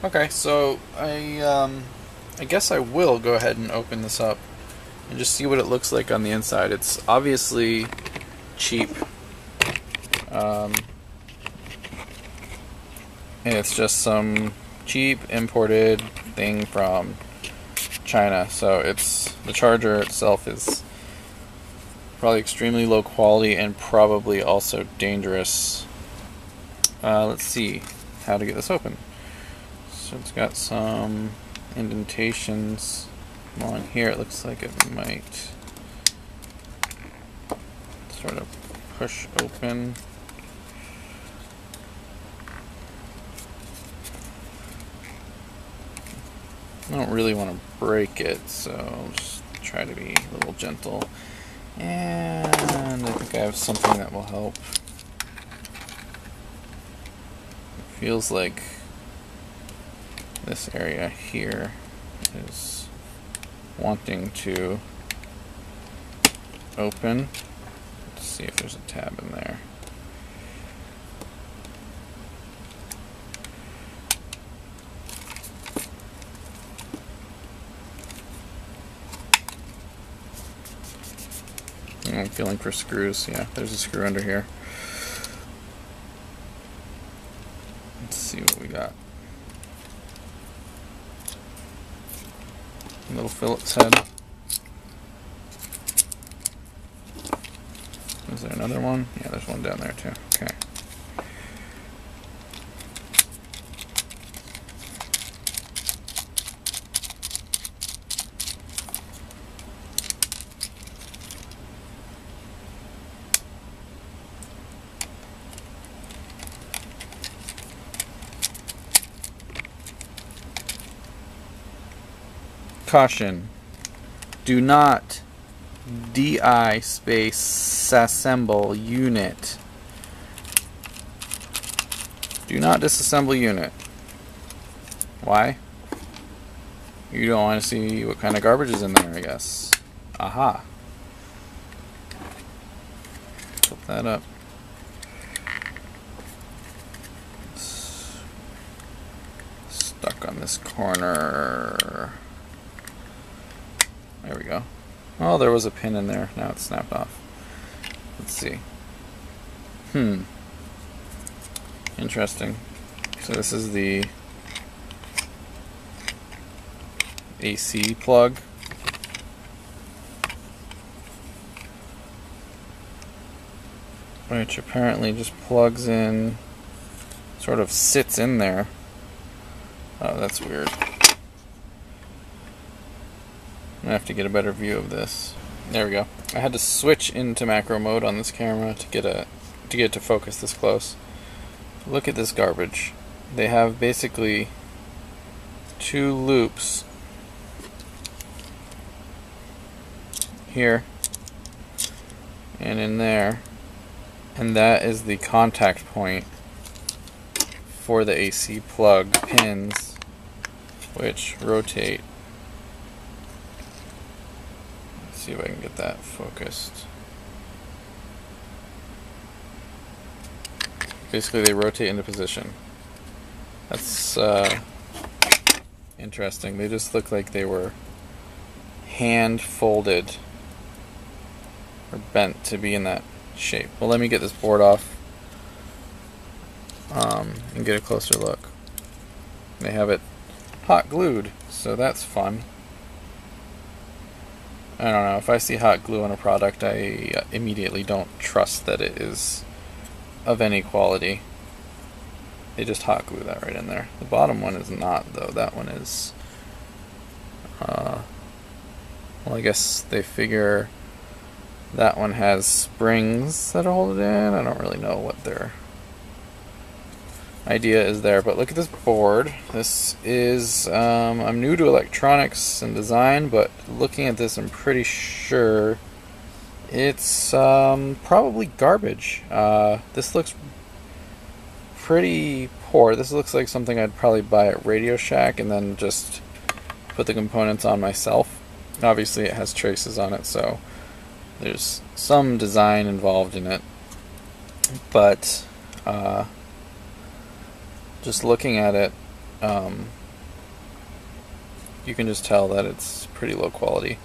Okay, so I guess I will go ahead and open this up and just see what it looks like on the inside. It's obviously cheap, um, and it's just some cheap imported thing from China. So the charger itself is probably extremely low quality and probably also dangerous. Let's see how to get this open. So it's got some indentations along here. It looks like it might sort of push open. I don't really want to break it, so I'll just try to be a little gentle. And I think I have something that will help. It feels like this area here is wanting to open. Let's see if there's a tab in there. I'm feeling for screws. Yeah, there's a screw under here. Let's see what we got. A little Phillips head. Is there another one? Yeah, there's one down there too. Okay. Caution. Do not DI space assemble unit. Do not disassemble unit. Why? You don't want to see what kind of garbage is in there, I guess. Aha. Flip that up. It's stuck on this corner. There we go. Oh, there was a pin in there. Now it's snapped off. Let's see. Interesting. So this is the AC plug. Which apparently just plugs in, sort of sits in there. Oh, that's weird. I have to get a better view of this. There we go. I had to switch into macro mode on this camera to get it to focus this close. Look at this garbage. They have basically two loops here and in there, and that is the contact point for the AC plug pins, which rotate. See if I can get that focused. Basically, they rotate into position. That's interesting. They just look like they were hand folded or bent to be in that shape. Well, let me get this board off and get a closer look. They have it hot glued, so that's fun. I don't know, if I see hot glue on a product, I immediately don't trust that it is of any quality. They just hot glue that right in there. The bottom one is not, though. That one is, well, I guess they figure that one has springs that'll hold it in. I don't really know what their idea is there, but look at this board. This is, I'm new to electronics and design, but looking at this, I'm pretty sure it's probably garbage. This looks pretty poor. This looks like something I'd probably buy at Radio Shack and then just put the components on myself. Obviously it has traces on it, so there's some design involved in it, but just looking at it, you can just tell that it's pretty low quality.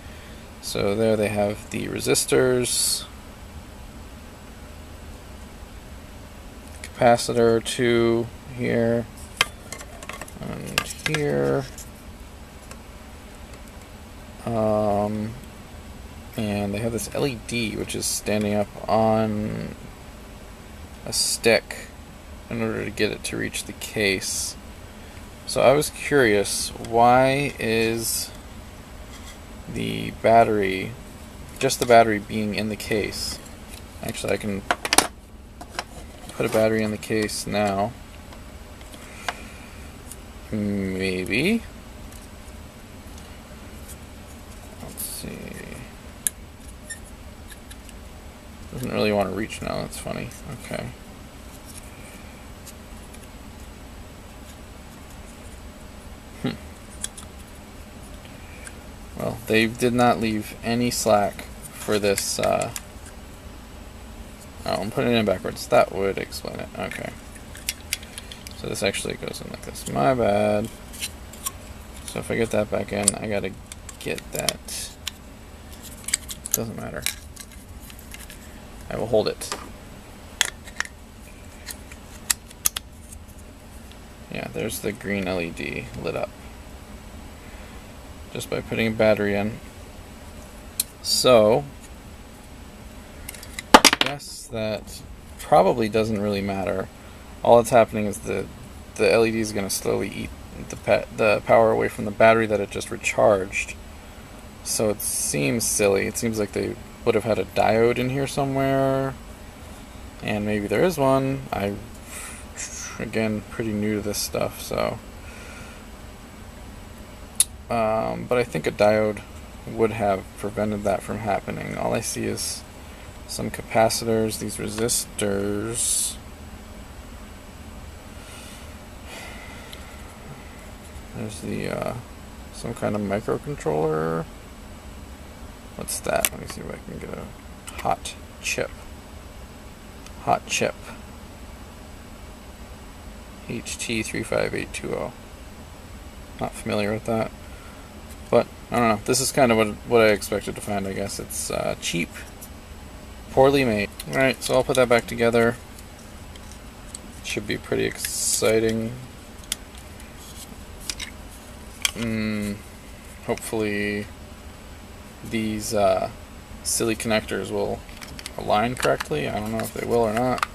So there they have the resistors, capacitor 2 here, and here, and they have this LED which is standing up on a stick in order to get it to reach the case. So I was curious, why is the battery, just the battery, being in the case? Actually, I can put a battery in the case now. Maybe. Let's see. Doesn't really want to reach now, that's funny. Okay. Well, they did not leave any slack for this. Oh, I'm putting it in backwards. That would explain it. Okay. So this actually goes in like this. My bad. So if I get that back in, I gotta get that. Doesn't matter. I will hold it. Yeah, there's the green LED lit up just by putting a battery in. So I guess that probably doesn't really matter. All that's happening is the LED is going to slowly eat the power away from the battery that it just recharged. So it seems silly. It seems like they would have had a diode in here somewhere, and maybe there is one. Again, pretty new to this stuff, so but I think a diode would have prevented that from happening. All I see is some capacitors, these resistors. There's the some kind of microcontroller. What's that? Let me see if I can get a hot chip. Hot chip. HT35820. Not familiar with that. But, I don't know. This is kind of what I expected to find, I guess. It's cheap, poorly made. Alright, so I'll put that back together. Should be pretty exciting. Hopefully these silly connectors will align correctly. I don't know if they will or not.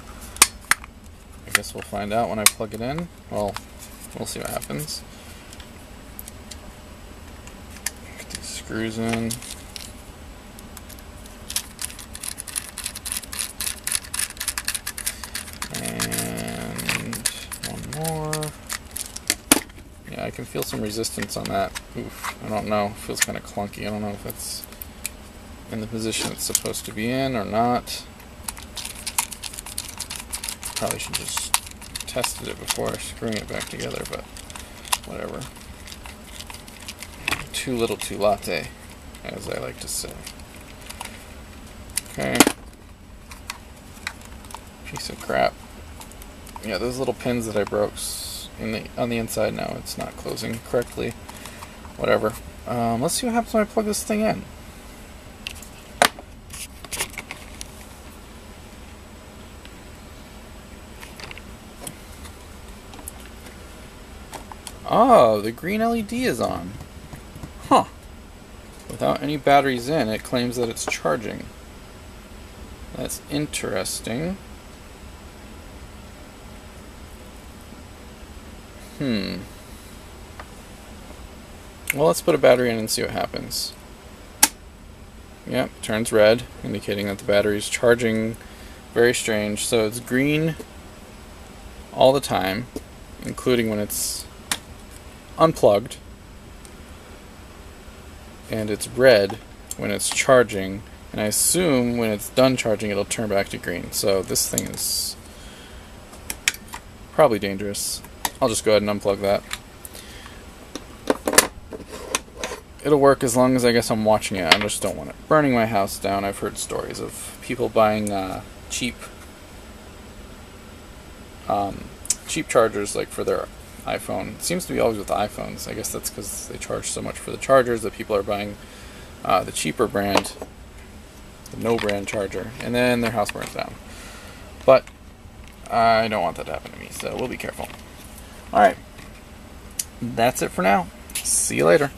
I guess we'll find out when I plug it in. Well, we'll see what happens. Get these screws in. And one more. Yeah, I can feel some resistance on that. Oof, I don't know. It feels kind of clunky. I don't know if it's in the position it's supposed to be in or not. Probably should just tested it before screwing it back together, but whatever. Too little, too latte, as I like to say. Okay. Piece of crap. Yeah, those little pins that I broke on the inside now, it's not closing correctly. Whatever. Let's see what happens when I plug this thing in. Oh, the green LED is on. Huh. Without any batteries in, it claims that it's charging. That's interesting. Well, let's put a battery in and see what happens. Yep, turns red, indicating that the battery is charging. Very strange. So it's green all the time, including when it's unplugged, and it's red when it's charging, and I assume when it's done charging it'll turn back to green. So this thing is probably dangerous. I'll just go ahead and unplug that. It'll work as long as I guess I'm watching it. I just don't want it burning my house down. I've heard stories of people buying cheap cheap chargers, like for their iPhone. It seems to be always with iPhones. I guess that's because they charge so much for the chargers that people are buying the cheaper brand, the no brand charger, and then their house burns down. But I don't want that to happen to me, so we'll be careful. Alright, that's it for now. See you later.